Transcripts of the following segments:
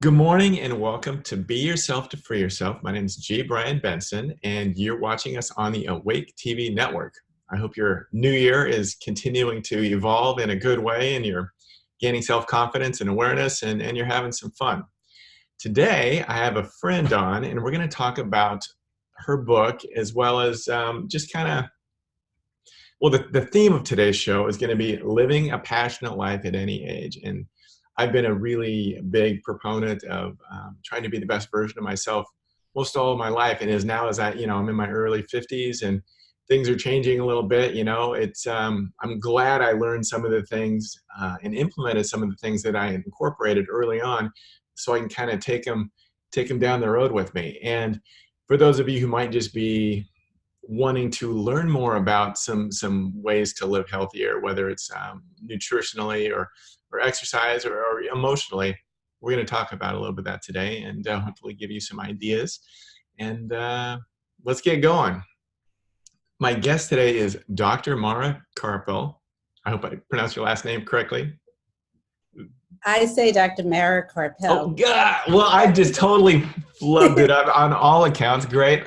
Good morning and welcome to Be Yourself to Free Yourself. My name is G. Brian Benson, and you're watching us on the Awake TV network. I hope your new year is continuing to evolve in a good way and you're gaining self-confidence and awareness and you're having some fun. Today, I have a friend on, and we're going to talk about her book as well as just kind of, well, the theme of today's show is going to be living a passionate life at any age. And I've been a really big proponent of trying to be the best version of myself most all of my life. And I'm in my early 50s and things are changing a little bit. I'm glad I learned some of the things and implemented some of the things that I incorporated early on so I can kind of take them down the road with me. And for those of you who might just be wanting to learn more about some ways to live healthier, whether it's nutritionally or exercise or emotionally, we're going to talk about a little bit of that today and hopefully give you some ideas. And let's get going. My guest today is Dr. Mara Karpel. I hope I pronounced your last name correctly. I say Dr. Mara Karpel. Oh, God. Well, I just totally flubbed it up on all accounts. Great.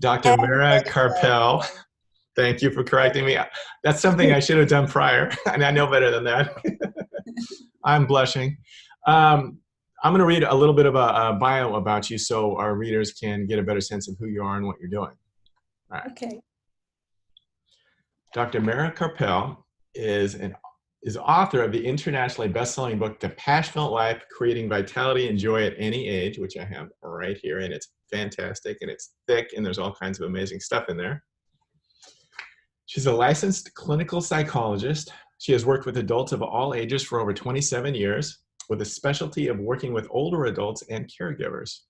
Dr. Mara Karpel. Thank you for correcting me. That's something I should have done prior, and I know better than that. I'm blushing. I'm going to read a little bit of a bio about you so our readers can get a better sense of who you are and what you're doing. All right. Okay. Dr. Mara Karpel is author of the internationally best-selling book, The Passionate Life, Creating Vitality and Joy at Any Age, which I have right here, and it's fantastic, and it's thick, and there's all kinds of amazing stuff in there. She's a licensed clinical psychologist. She has worked with adults of all ages for over 27 years, with a specialty of working with older adults and caregivers.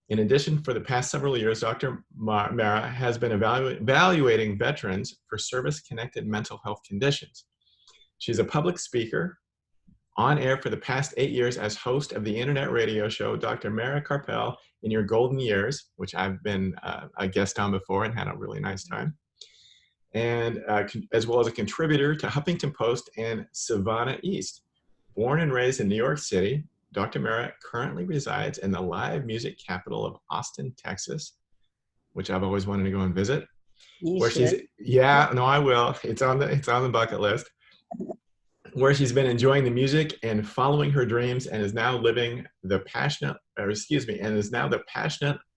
In addition, for the past several years, Dr. Mara has been evaluating veterans for service-connected mental health conditions. She's a public speaker, on air for the past 8 years as host of the internet radio show, Dr. Mara Karpel in Your Golden Years, which I've been a guest on before and had a really nice time. And as well as a contributor to Huffington Post and Savannah East. Born and raised in New York City, Dr. Mara currently resides in the live music capital of Austin, Texas, which I've always wanted to go and visit. I will. It's on the bucket list. Where she's been enjoying the music and following her dreams and is now the passionate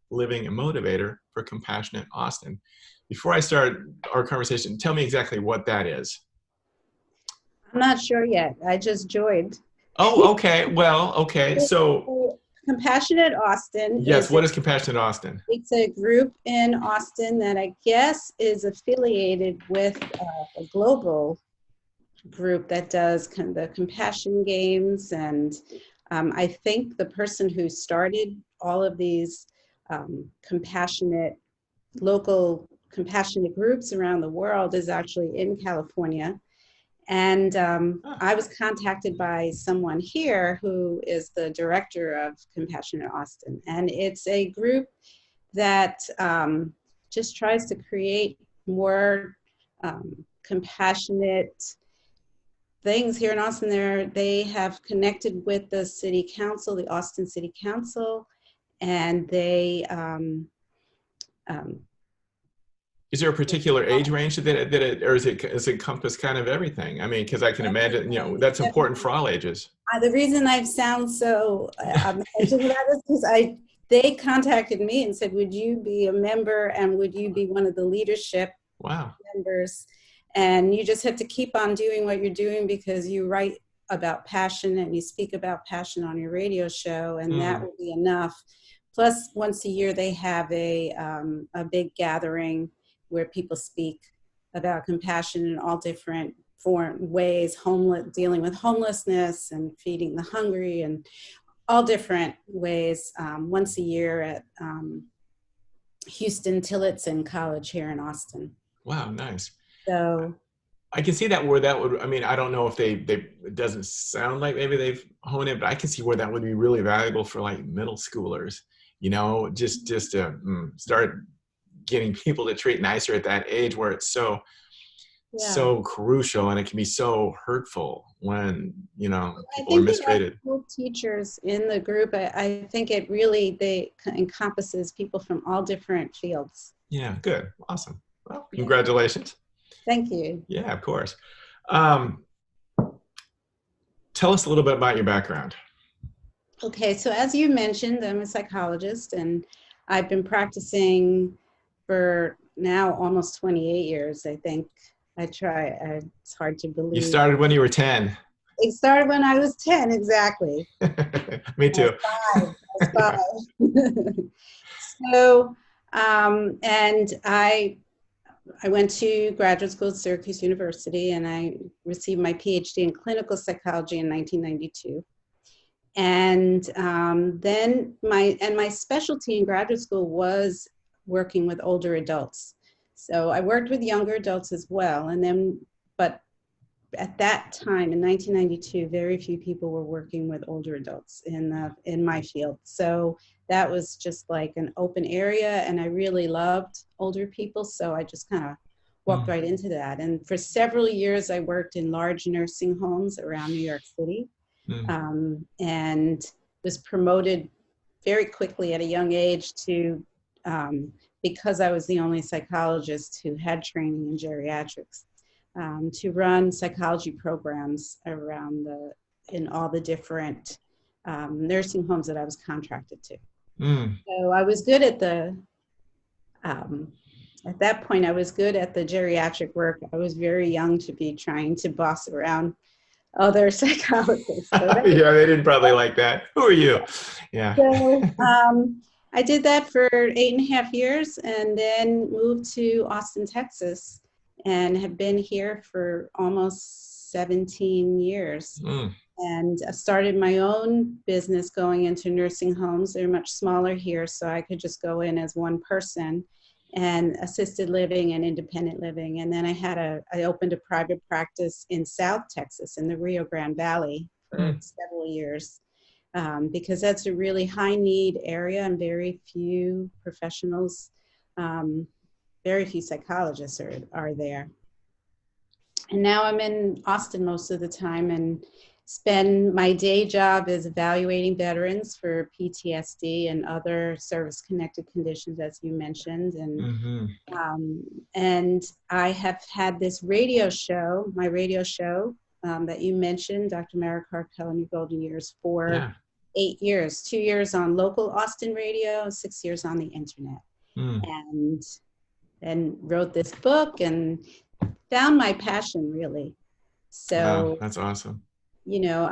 living motivator for Compassionate Austin. Before I start our conversation, tell me exactly what that is. I'm not sure yet. I just joined. Oh, okay. Well, okay. So Compassionate Austin. Yes, what is Compassionate Austin? It's a group in Austin that I guess is affiliated with a global group that does kind of the compassion games. And I think the person who started all of these local compassionate groups around the world is actually in California. And I was contacted by someone here who is the director of Compassionate Austin. And it's a group that just tries to create more compassionate things here in Austin. They have connected with the city council, the Austin City Council, and they is there a particular age range that it or does it encompass kind of everything? I mean, because I can imagine, that's important for all ages. The reason I sound so amazing about this is they contacted me and said, would you be a member and would you be one of the leadership members? And you just have to keep on doing what you're doing because you write about passion and you speak about passion on your radio show, and that will be enough. Plus, once a year, they have a big gathering where people speak about compassion in all different ways, dealing with homelessness and feeding the hungry and all different ways, once a year at Houston Tillotson College here in Austin. Wow, nice. So I can see that would, I don't know if it doesn't sound like maybe they've honed it, but I can see where that would be really valuable for like middle schoolers, just to start getting people to treat nicer at that age where it's so so crucial, and it can be so hurtful when, you know, people are I think mistreated. teachers in the group, I think it really, they encompasses people from all different fields. Yeah, good. Awesome. Well, congratulations. Thank you. Yeah, of course. Tell us a little bit about your background. Okay, so as you mentioned, I'm a psychologist, and I've been practicing for now almost 28 years, I think. It's hard to believe. You started when you were 10. It started when I was 10, exactly. Me too. I was 5. So, and I went to graduate school at Syracuse University, and I received my PhD in clinical psychology in 1992. And then my specialty in graduate school was working with older adults. So I worked with younger adults as well. And then, but at that time in 1992, very few people were working with older adults in my field. So that was just like an open area, and I really loved older people. So I just kind of walked right into that. And for several years, I worked in large nursing homes around New York City. And was promoted very quickly at a young age to, because I was the only psychologist who had training in geriatrics, to run psychology programs in all the different nursing homes that I was contracted to. So I was good at at that point, I was good at the geriatric work. I was very young to be trying to boss around other psychologists. So yeah, they didn't probably like that. Who are you? Yeah. So I did that for 8.5 years, and then moved to Austin, Texas, and have been here for almost 17 years. And I started my own business going into nursing homes. They're much smaller here, so I could just go in as one person, and assisted living and independent living. And then I opened a private practice in South Texas in the Rio Grande Valley for several years, because that's a really high need area and very few professionals, very few psychologists are there. And now I'm in Austin most of the time, and spend my day job is evaluating veterans for PTSD and other service-connected conditions, as you mentioned. And I have had this radio show, my radio show that you mentioned, Dr. Mara Carpel in Your Golden Years, for 8 years, 2 years on local Austin radio, 6 years on the internet. And then wrote this book and found my passion, really. So wow, that's awesome. You know,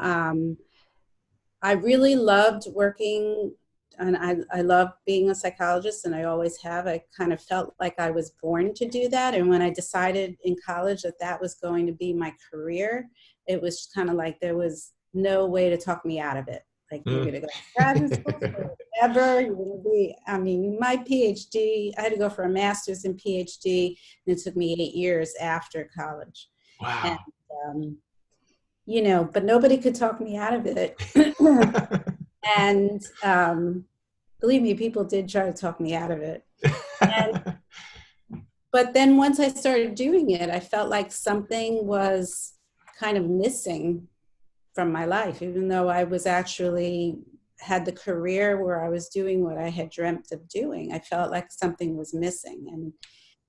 I really loved working, and I love being a psychologist, and I always have. I kind of felt like I was born to do that. And when I decided in college that that was going to be my career, it was kind of like there was no way to talk me out of it. Like, you're going to go to graduate school forever. You're going to be, I mean, my PhD, I had to go for a master's and PhD, and it took me 8 years after college. Wow. And, you know, but nobody could talk me out of it. And believe me, people did try to talk me out of it. But then once I started doing it, I felt like something was kind of missing from my life, even though I was actually had the career where I was doing what I had dreamt of doing. I felt like something was missing.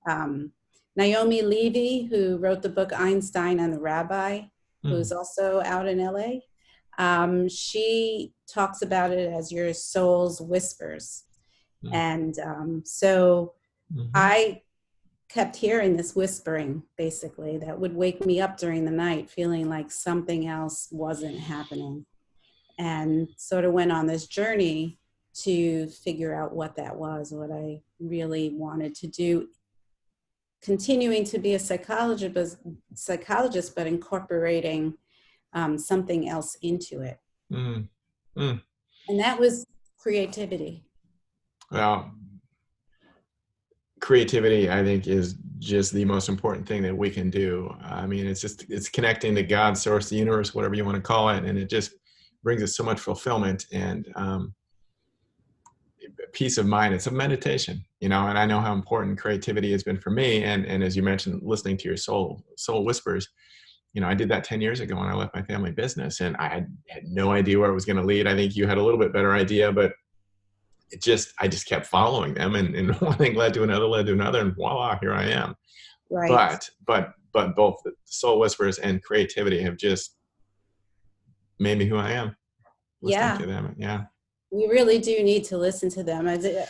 And Naomi Levy, who wrote the book Einstein and the Rabbi, who's also out in LA, she talks about it as your soul's whispers. And so I kept hearing this whispering, basically, that would wake me up during the night feeling like something else wasn't happening. And sort of went on this journey to figure out what that was, what I really wanted to do, continuing to be a psychologist, but incorporating something else into it. And that was creativity. Well, creativity, I think, is just the most important thing that we can do. I mean, it's connecting to God, source, the universe, whatever you want to call it. And it just brings us so much fulfillment. And peace of mind. It's a meditation, you know, and I know how important creativity has been for me. And as you mentioned, listening to your soul whispers, you know, I did that 10 years ago when I left my family business, and I had no idea where it was going to lead. I think you had a little bit better idea, but I just kept following them, and one thing led to another, and voila, here I am. Right. But both the soul whispers and creativity have just made me who I am. Listening Yeah. to them. Yeah. We really do need to listen to them.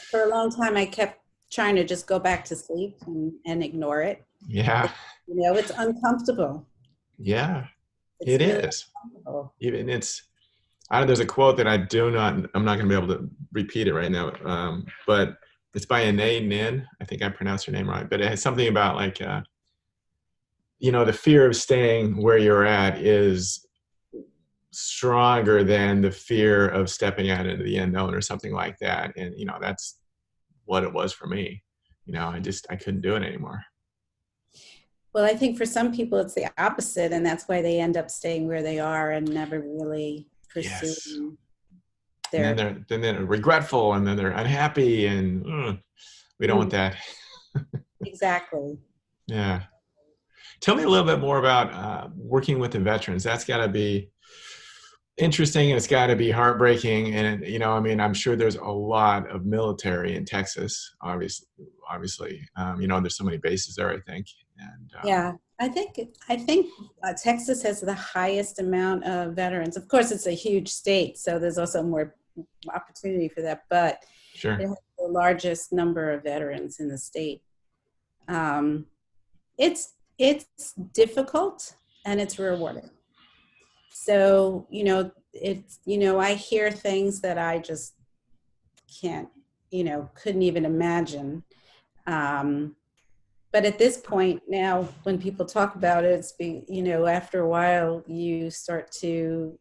For a long time, I kept trying to just go back to sleep and ignore it. Yeah. You know, it's uncomfortable. Yeah, It's it really is. uncomfortable. Even there's a quote that I'm not going to be able to repeat it right now, but it's by Anaïs Nin. I think I pronounced her name right, but it has something about like, you know, the fear of staying where you're at is stronger than the fear of stepping out into the unknown or something like that. And, you know, that's what it was for me. You know, I couldn't do it anymore. Well, I think for some people it's the opposite, and that's why they end up staying where they are and never really pursuing their. And then they're regretful, and then they're unhappy, and we don't want that. Exactly. Yeah. Tell me a little bit more about working with the veterans. That's got to be interesting, and it's got to be heartbreaking. And, you know, I mean, I'm sure there's a lot of military in Texas, obviously. You know, there's so many bases there, I think. And yeah, I think Texas has the highest amount of veterans. Of course, it's a huge state, so there's also more opportunity for that, but sure. It has the largest number of veterans in the state. It's difficult and it's rewarding. So, you know, I hear things that I just can't, couldn't even imagine. But at this point now, when people talk about it, after a while, you start to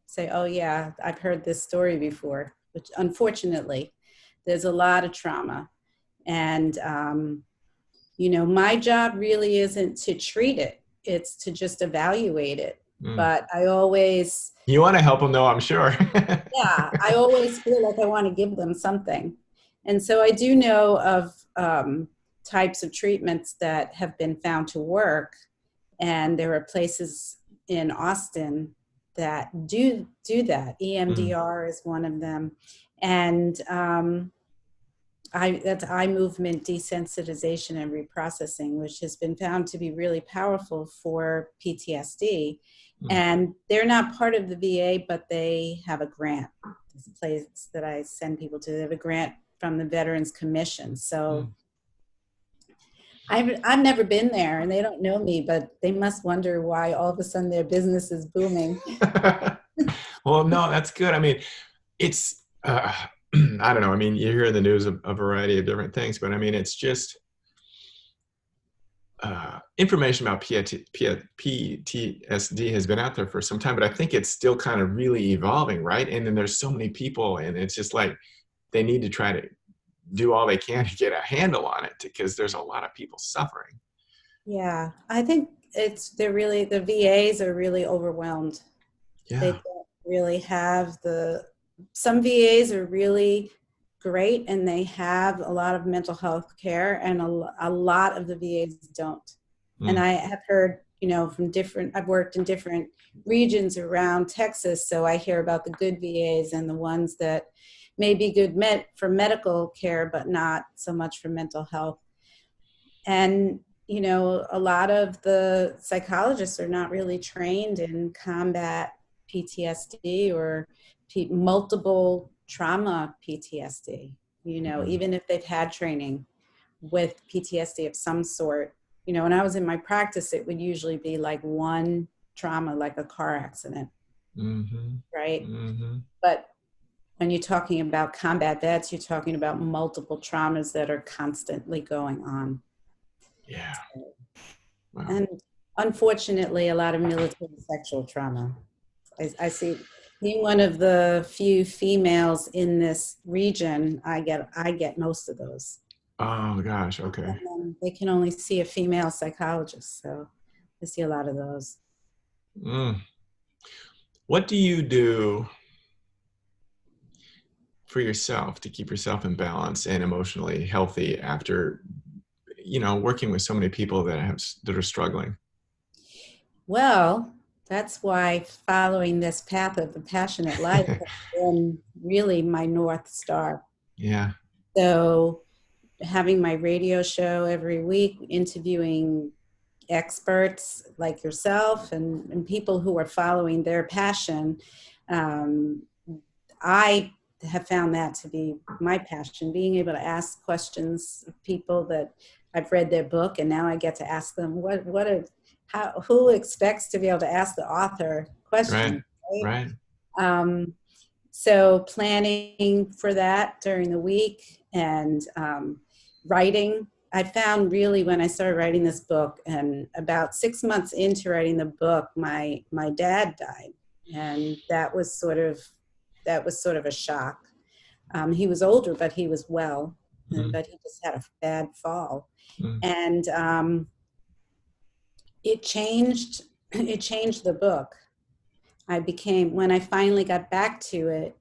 say, oh yeah, I've heard this story before, which unfortunately, there's a lot of trauma. And, my job really isn't to treat it. It's to just evaluate it. But I always... You want to help them though, I'm sure. Yeah, I always feel like I want to give them something. And so I do know of types of treatments that have been found to work. And there are places in Austin that do that. EMDR is one of them. And that's eye movement desensitization and reprocessing, which has been found to be really powerful for PTSD. And they're not part of the VA, but they have a grant. This place that I send people to, they have a grant from the Veterans Commission. So I've never been there, and they don't know me, but they must wonder why all of a sudden their business is booming. Well, no, that's good. I mean, it's, I don't know. I mean, you hear in the news a variety of different things, but I mean, it's just information about PTSD has been out there for some time, but I think it's still kind of really evolving, right? And then there's so many people, and it's just like they need to try to do all they can to get a handle on it, because there's a lot of people suffering. Yeah, I think the VAs are really overwhelmed. Yeah. They don't really have some VAs are really great and they have a lot of mental health care, and a lot of the VAs don't. And I have heard, I've worked in different regions around Texas, so I hear about the good VAs and the ones that may be good for medical care, but not so much for mental health. And, a lot of the psychologists are not really trained in combat PTSD or multiple trauma PTSD, even if they've had training with PTSD of some sort. When I was in my practice, it would usually be like one trauma, like a car accident, right? But when you're talking about combat vets, you're talking about multiple traumas that are constantly going on. Yeah. Wow. And unfortunately, a lot of military sexual trauma. I see, being one of the few females in this region, I get most of those. Oh gosh, okay. And they can only see a female psychologist, so I see a lot of those. What do you do for yourself to keep yourself in balance and emotionally healthy after, working with so many people that are struggling? Well, that's why following this path of the passionate life has been really my North Star. Yeah. So having my radio show every week, interviewing experts like yourself and people who are following their passion, um, I have found that to be my passion, being able to ask questions of people that I've read their book, and now I get to ask them who expects to be able to ask the author Right. questions, right? Right. So planning for that during the week, and writing. I found really when I started writing this book, and about 6 months into writing the book, my dad died, and that was sort of a shock. He was older, but he was well, but he just had a bad fall, and it changed the book. When I finally got back to it,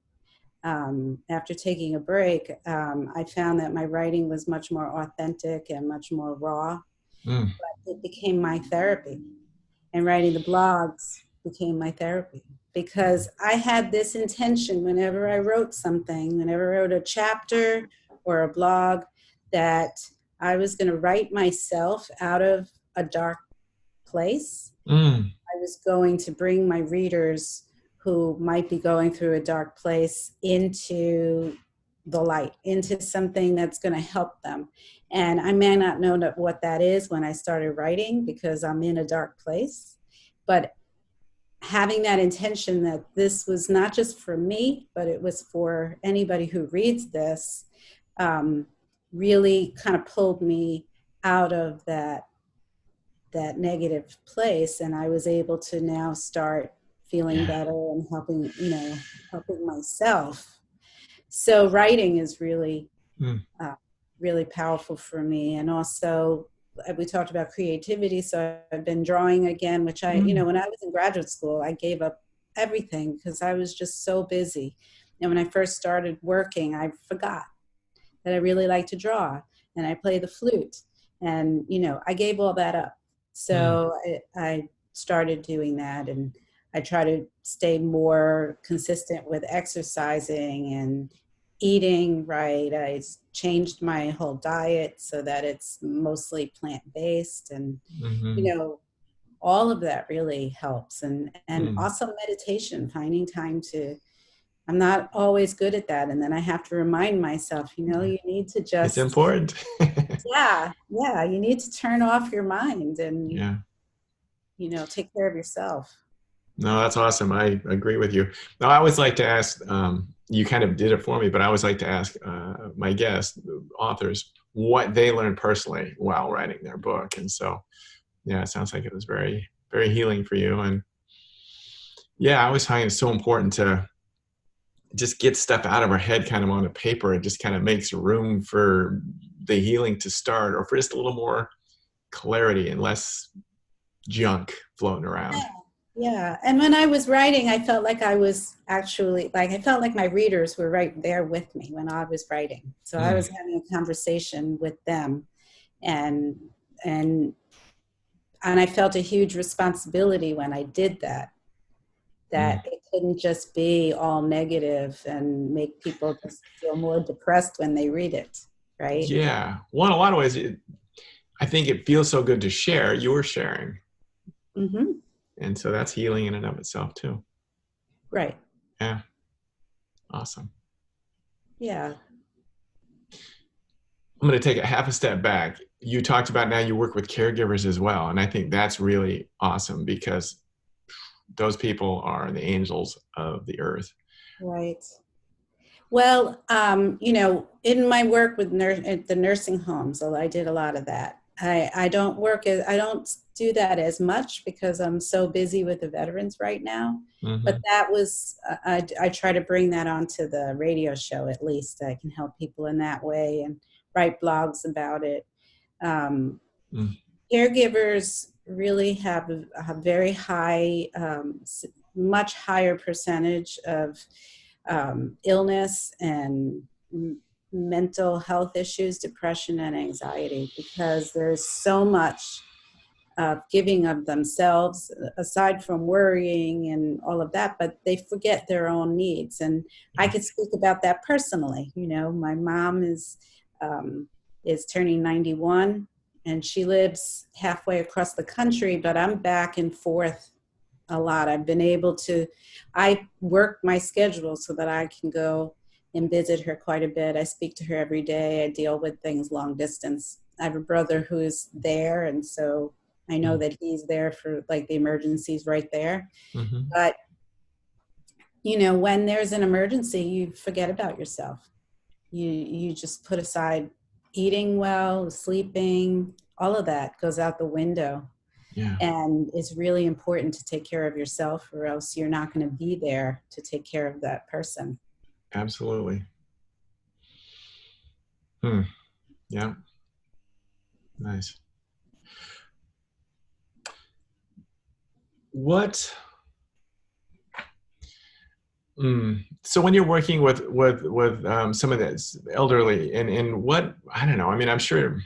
after taking a break, I found that my writing was much more authentic and much more raw. But it became my therapy, and writing the blogs became my therapy, because I had this intention whenever I wrote something, whenever I wrote a chapter or a blog, that I was going to write myself out of a dark place. I was going to bring my readers who might be going through a dark place into the light, into something that's going to help them. And I may not know what that is when I started writing, because I'm in a dark place. But having that intention that this was not just for me, but it was for anybody who reads this, really kind of pulled me out of that negative place, and I was able to now start feeling better and helping myself. So writing is really really powerful for me. And also, we talked about creativity, so I've been drawing again, which when I was in graduate school, I gave up everything because I was just so busy. And when I first started working, I forgot that I really like to draw, and I play the flute, and I gave all that up. So I started doing that, and I try to stay more consistent with exercising and eating right. I changed my whole diet so that it's mostly plant-based, and all of that really helps. And also meditation, finding time to, I'm not always good at that. And then I have to remind myself, you need to just, it's important. yeah, you need to turn off your mind and, take care of yourself. No, that's awesome. I agree with you. Now, I always like to ask, you kind of did it for me, but I always like to ask my guests, authors, what they learned personally while writing their book. And so, it sounds like it was very, very healing for you. And I always find it so important to just get stuff out of our head kind of on a paper. It just kind of makes room for the healing to start, or for just a little more clarity and less junk floating around. Yeah. And when I was writing, I felt like I was actually, I felt like my readers were right there with me when I was writing. So I was having a conversation with them, and I felt a huge responsibility when I did that, it couldn't just be all negative and make people just feel more depressed when they read it. Right. Yeah. Well, in a lot of ways, I think it feels so good to share. You're sharing. And so that's healing in and of itself too. Right. Yeah. Awesome. Yeah. I'm going to take a half a step back. You talked about now you work with caregivers as well. And I think that's really awesome, because those people are the angels of the earth. Right. Well, in my work with at the nursing homes, I did a lot of that. I don't do that as much because I'm so busy with the veterans right now. But that was, I try to bring that onto the radio show, at least. I can help people in that way and write blogs about it. Caregivers really have a very high, much higher percentage of illness and mental health issues, depression and anxiety, because there's so much giving of themselves aside from worrying and all of that, but they forget their own needs. And I could speak about that personally. You know, my mom is turning 91 and she lives halfway across the country, but I'm back and forth a lot. I work my schedule so that I can go and visit her quite a bit. I speak to her every day. I deal with things long distance. I have a brother who's there, and so I know that he's there for like the emergencies right there. Mm-hmm. But, you know, when there's an emergency, you forget about yourself. You just put aside eating well, sleeping, all of that goes out the window. Yeah. And it's really important to take care of yourself, or else you're not going to be there to take care of that person. Absolutely. Yeah. Nice. So when you're working with some of the elderly and what, I don't know, I mean, I'm sure,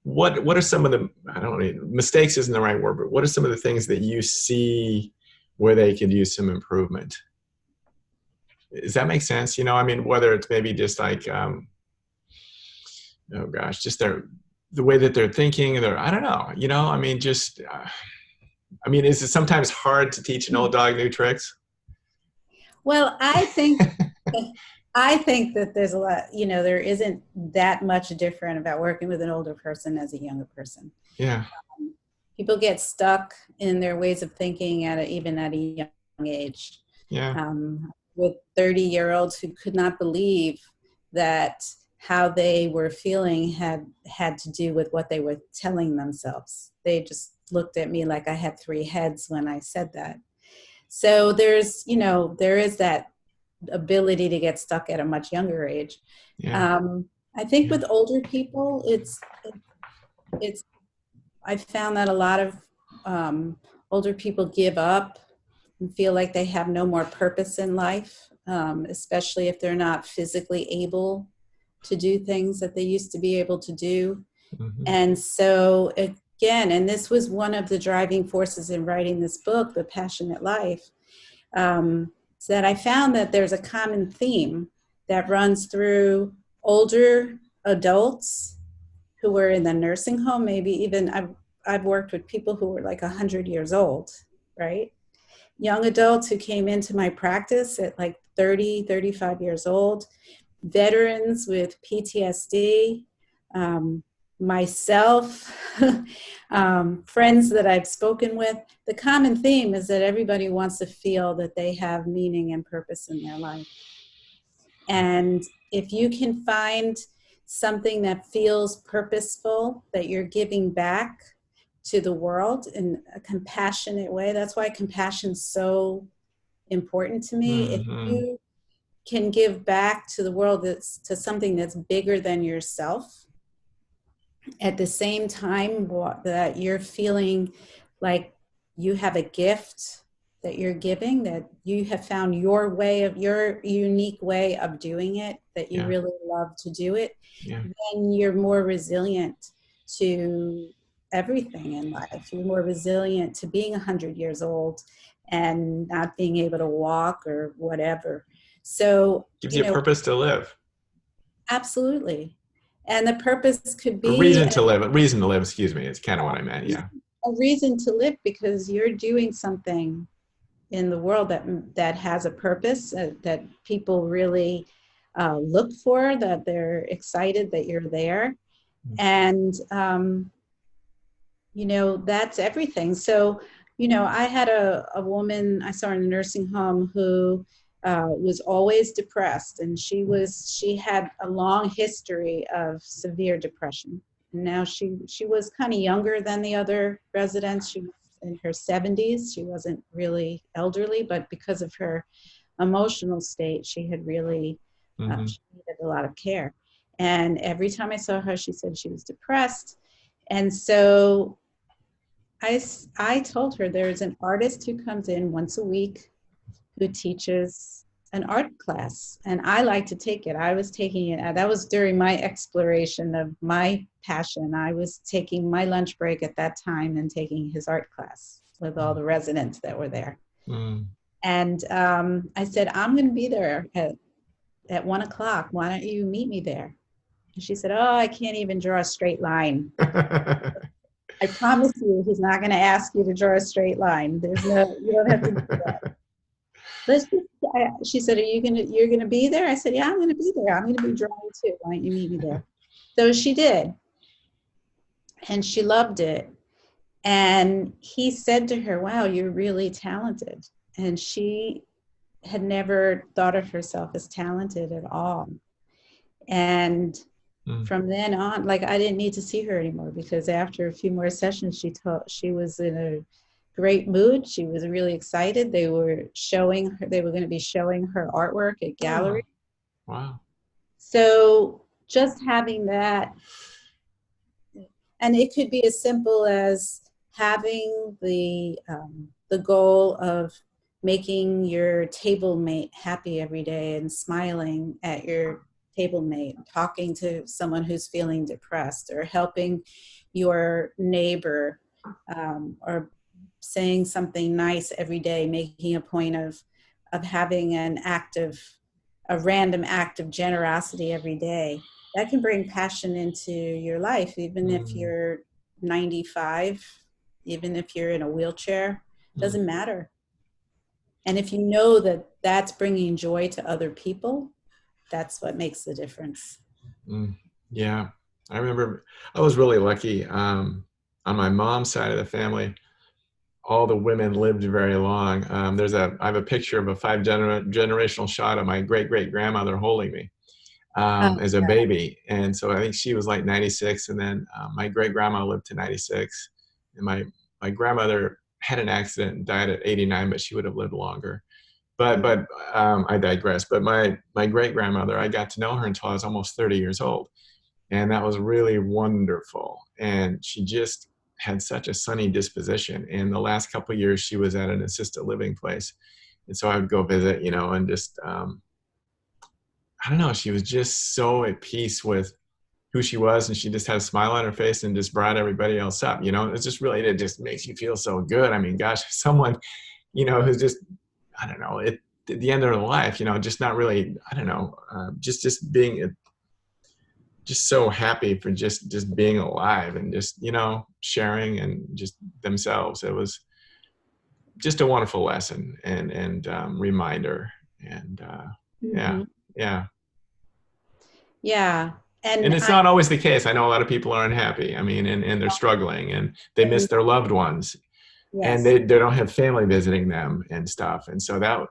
what are some of the, I don't know, mistakes isn't the right word, but what are some of the things that you see where they could use some improvement? Does that make sense? You know, I mean, whether it's maybe just like, oh gosh, just the way that they're thinking, I don't know, you know, I mean, just, I mean, is it sometimes hard to teach an old dog new tricks? Well, I think that there's a lot, you know, there isn't that much different about working with an older person as a younger person. Yeah. People get stuck in their ways of thinking even at a young age. Yeah. With 30-year-olds who could not believe that how they were feeling had to do with what they were telling themselves. They just looked at me like I had 3 heads when I said that. So there is that ability to get stuck at a much younger age. Yeah. I think with older people, I found that a lot of older people give up and feel like they have no more purpose in life, especially if they're not physically able to do things that they used to be able to do. Mm-hmm. And so again, and this was one of the driving forces in writing this book, The Passionate Life, is that I found that there's a common theme that runs through older adults who were in the nursing home. Maybe even I've worked with people who were like 100 years old, right? Young adults who came into my practice at like 30, 35 years old, veterans with PTSD, myself, friends that I've spoken with. The common theme is that everybody wants to feel that they have meaning and purpose in their life. And if you can find something that feels purposeful, that you're giving back to the world in a compassionate way, that's why compassion's so important to me. Mm-hmm. If you can give back to the world to something that's bigger than yourself, at the same time that you're feeling like you have a gift that you're giving, that you have found your unique way of doing it, that you really love to do it, then you're more resilient to everything in life. You're more resilient to being 100 years old and not being able to walk or whatever. So gives you a purpose to live. Absolutely. And the purpose could be a reason to live, excuse me. It's kind of what I meant. Yeah. A reason to live because you're doing something in the world that has a purpose, that people really look for, that they're excited that you're there. And, that's everything. So, I had a woman I saw in a nursing home who was always depressed, and she had a long history of severe depression. And now she was kind of younger than the other residents. She was in her 70s. She wasn't really elderly, but because of her emotional state, she had really she needed a lot of care. And every time I saw her, she said she was depressed. And so I told her there's an artist who comes in once a week who teaches an art class, and I like to take it. I was taking it. That was during my exploration of my passion. I was taking my lunch break at that time and taking his art class with all the residents that were there. Mm. And I said, I'm going to be there at 1 o'clock. Why don't you meet me there? And she said, oh, I can't even draw a straight line. I promise you, he's not going to ask you to draw a straight line. You don't have to do that. She said, you're gonna be there? I said, yeah, I'm gonna be there. I'm gonna be drawing too. Why don't you meet me there? So she did. And she loved it. And he said to her, wow, you're really talented. And she had never thought of herself as talented at all. And from then on, like, I didn't need to see her anymore, because after a few more sessions, she was in a great mood. She was really excited. They were going to be showing her artwork at gallery. Oh, wow. So just having that, and it could be as simple as having the goal of making your table mate happy every day and smiling at your table mate, talking to someone who's feeling depressed, or helping your neighbor, or saying something nice every day, making a point of having a random act of generosity every day. That can bring passion into your life, even if you're 95, even if you're in a wheelchair, doesn't matter. And if you know that that's bringing joy to other people, that's what makes the difference. Yeah, I remember I was really lucky. On my mom's side of the family, all the women lived very long. I have a picture of a generational shot of my great-great-grandmother holding me as a baby. And so I think she was like 96. And then my great-grandma lived to 96. And my grandmother had an accident and died at 89, but she would have lived longer. But I digress. But my great-grandmother, I got to know her until I was almost 30 years old. And that was really wonderful. And she just had such a sunny disposition. And the last couple of years, she was at an assisted living place. And so I would go visit, and just, I don't know, she was just so at peace with who she was. And she just had a smile on her face and just brought everybody else up. It's just really, it just makes you feel so good. I mean, gosh, someone, who's just, I don't know, at the end of their life, just not really, I don't know, just being just so happy for just being alive and just, sharing and just themselves. It was just a wonderful lesson and reminder. And yeah. And it's not always the case. I know a lot of people are unhappy. I mean, and they're struggling and they miss their loved ones. Yes. And they don't have family visiting them and stuff. And so that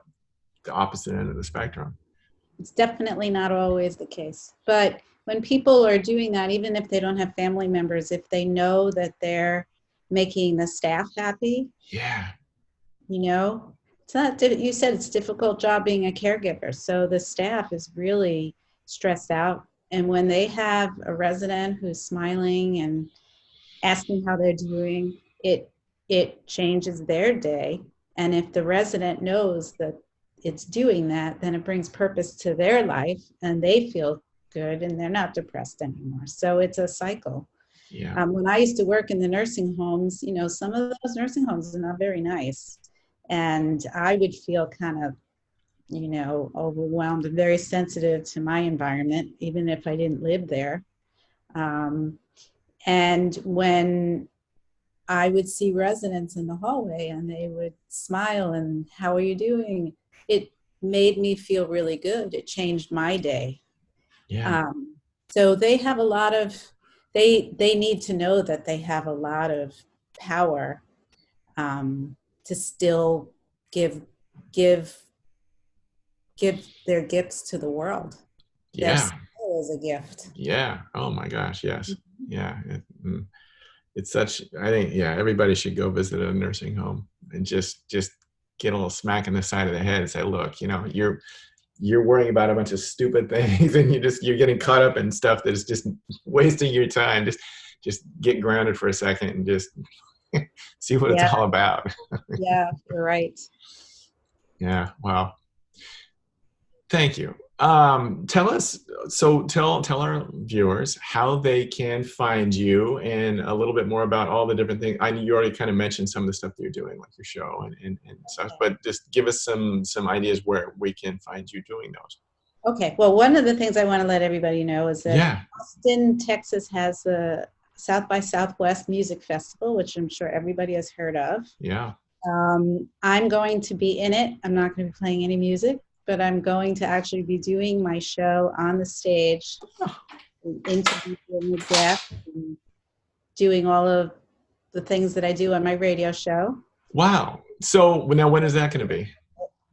the opposite end of the spectrum. It's definitely not always the case. But when people are doing that, even if they don't have family members, if they know that they're making the staff happy. Yeah. It's not, you said it's a difficult job being a caregiver. So the staff is really stressed out. And when they have a resident who's smiling and asking how they're doing, it changes their day. And if the resident knows that it's doing that, then it brings purpose to their life and they feel good and they're not depressed anymore. So it's a cycle. Yeah. When I used to work in the nursing homes, some of those nursing homes are not very nice. And I would feel kind of, overwhelmed and very sensitive to my environment, even if I didn't live there. And when I would see residents in the hallway and they would smile and how are you doing? It made me feel really good. It changed my day. Yeah. So they have a lot of, they need to know that they have a lot of power to still give their gifts to the world. Yeah. Their soul is a gift. Yeah. Oh my gosh. Yes. Yeah. It's such, I think, everybody should go visit a nursing home and just get a little smack in the side of the head and say, look, you're worrying about a bunch of stupid things and you're getting caught up in stuff that is just wasting your time. Just get grounded for a second and just see what it's all about. Yeah, you're right. Yeah. Wow. Thank you. Tell us, tell our viewers how they can find you and a little bit more about all the different things. I know you already kind of mentioned some of the stuff that you're doing, like your show and such, but just give us some ideas where we can find you doing those. Okay. Well, one of the things I want to let everybody know is that Yeah. Austin, Texas has a South by Southwest Music Festival, which I'm sure everybody has heard of. Yeah. I'm going to be in it. I'm not going to be playing any music, but I'm going to actually be doing my show on the stage, interviewing the guests, and doing all of the things that I do on my radio show. Wow. So now when is that going to be?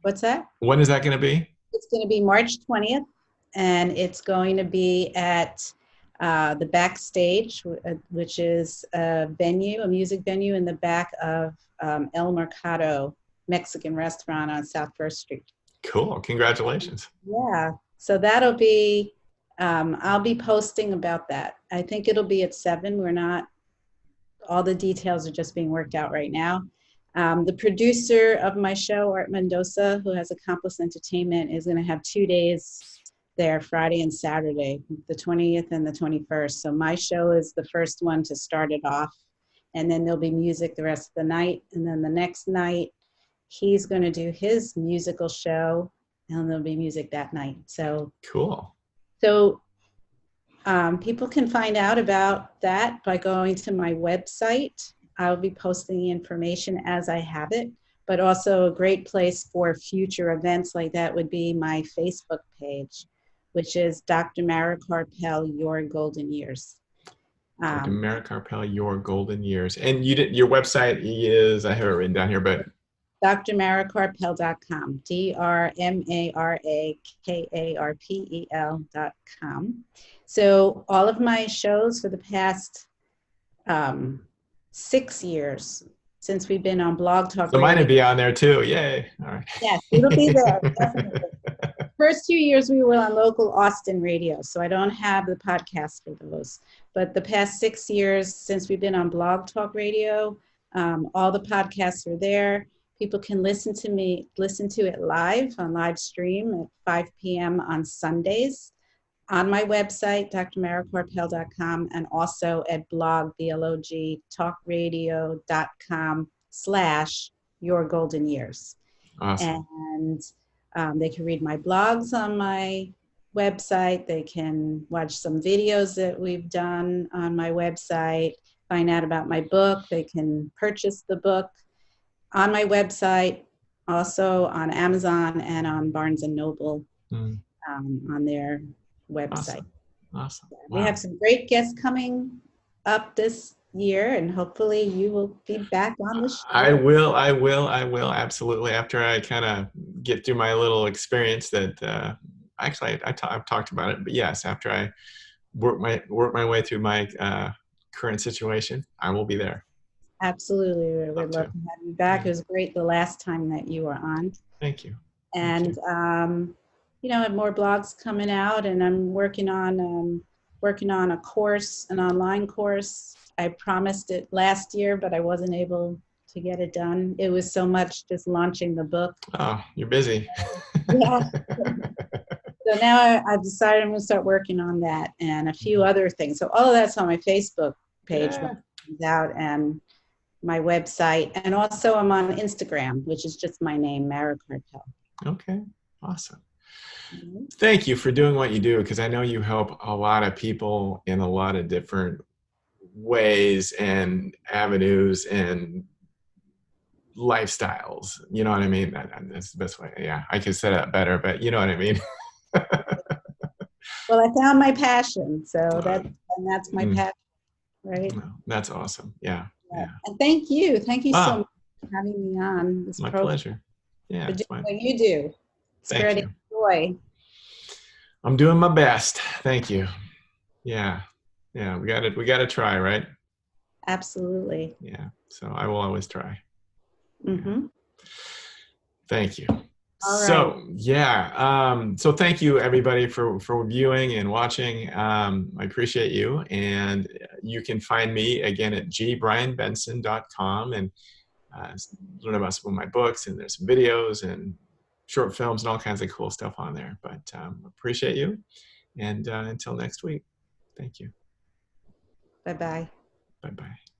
What's that? When is that going to be? It's going to be March 20th, and it's going to be at the Backstage, which is a music venue in the back of El Mercado Mexican restaurant on South First Street. Cool. Congratulations. Yeah. So that'll be, I'll be posting about that. I think it'll be at 7. All the details are just being worked out right now. The producer of my show, Art Mendoza, who has Accomplice Entertainment, is going to have 2 days there, Friday and Saturday, the 20th and the 21st. So my show is the first one to start it off. And then there'll be music the rest of the night. And then the next night, he's going to do his musical show, and there'll be music that night. So cool. So people can find out about that by going to my website. I'll be posting the information as I have it, but also a great place for future events like that would be my Facebook page, which is Dr. Mara Karpel, Your Golden Years. Dr. Mara Karpel, Your Golden Years. And your website is, I have it written down here, but drmarakarpel.com, drmarakarpel.com. So all of my shows for the past 6 years since we've been on Blog Talk. So mine would be on there too. Yay. All right. Yes, it'll be there. Definitely. First 2 years we were on local Austin radio, so I don't have the podcast for those. But the past 6 years since we've been on Blog Talk Radio, all the podcasts are there. People can listen to it live on live stream at 5 p.m. on Sundays on my website, drmarakarpel.com, and also at blogtalkradio.com/yourgoldenyears. Awesome. And they can read my blogs on my website. They can watch some videos that we've done on my website, find out about my book. They can purchase the book on my website, also on Amazon and on Barnes & Noble on their website. Awesome. We have some great guests coming up this year, and hopefully you will be back on the show. I will, absolutely. After I kind of get through my little experience that, actually I've talked about it, but yes, after I work my way through my current situation, I will be there. Absolutely. We'd love to have you back. Yeah. It was great the last time that you were on. Thank you. And, I have more blogs coming out, and I'm working on a course, an online course. I promised it last year, but I wasn't able to get it done. It was so much just launching the book. Oh, you're busy. Yeah. So now I've decided I'm going to start working on that and a few other things. So all of that's on my Facebook page when it comes out, and my website, and also I'm on Instagram, which is just my name, Mara Karpel. Okay, awesome. Mm-hmm. Thank you for doing what you do, because I know you help a lot of people in a lot of different ways and avenues and lifestyles. You know what I mean? That's the best way. Yeah, I could say that better, but you know what I mean. Well, I found my passion, so that's my passion, right? That's awesome. Yeah. And thank you so much for having me on this program. My pleasure. Yeah, for doing what you do, spreading joy. I'm doing my best. Thank you. Yeah, we got to try, right? Absolutely. Yeah. So I will always try. Mm-hmm. Yeah. Thank you. All right. So so thank you everybody for viewing and watching. I appreciate you, and you can find me again at gbrianbenson.com and learn about some of my books, and there's some videos and short films and all kinds of cool stuff on there. But appreciate you. And until next week, thank you. Bye-bye. Bye-bye.